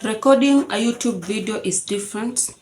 Recording a YouTube video is different.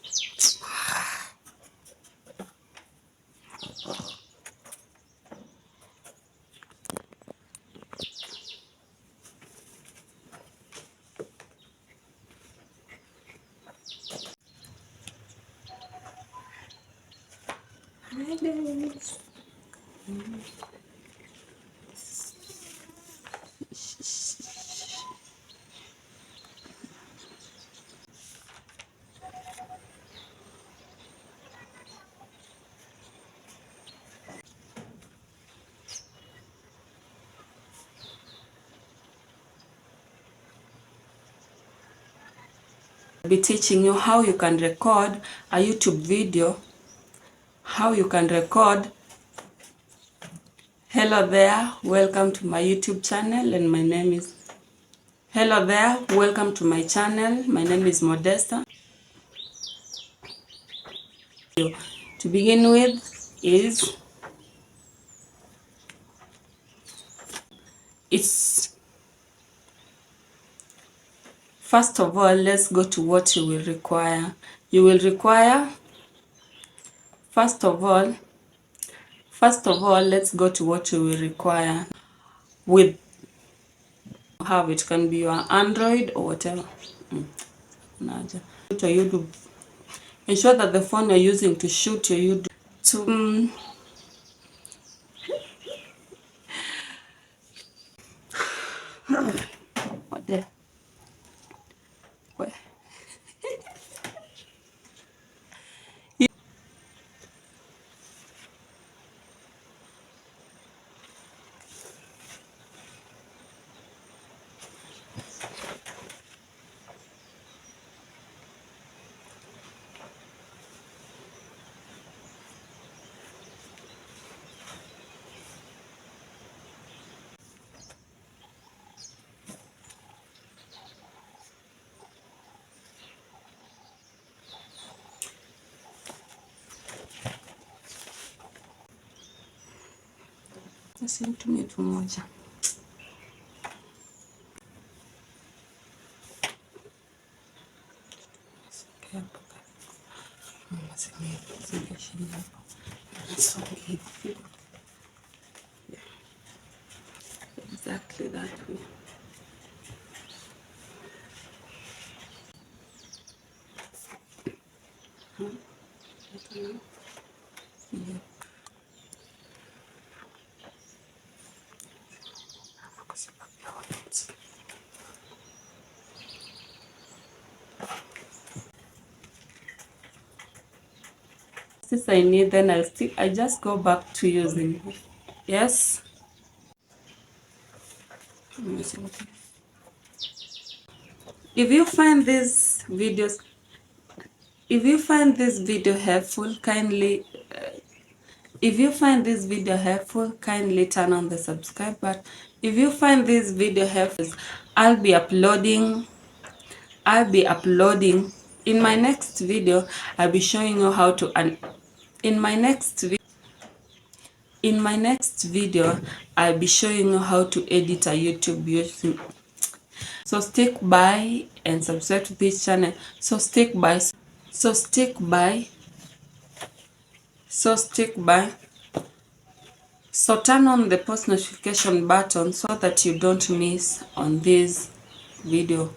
I'll be teaching you how you can record a YouTube video, how you can record. Hello there, welcome to my YouTube channel, and my name is Hello there, welcome to my channel. My name is Modesta. To begin with is first of all, let's go to what you will require. You will require first of all, let's go to what you will require. With have it can be your Android or whatever. To YouTube. Ensure that the phone you're using to shoot your YouTube to what the where? Nitumie tu moja. Exactly that way. Since I need, then I just go back to using it. Yes. If you find this video helpful, kindly turn on the subscribe button. If you find this video helpful, I'll be uploading in my next video. I'll be showing you how to in my next video I'll be showing you how to edit a YouTube video. So stick by and subscribe to this channel. So stick by. So turn on the post notification button so that you don't miss on this video.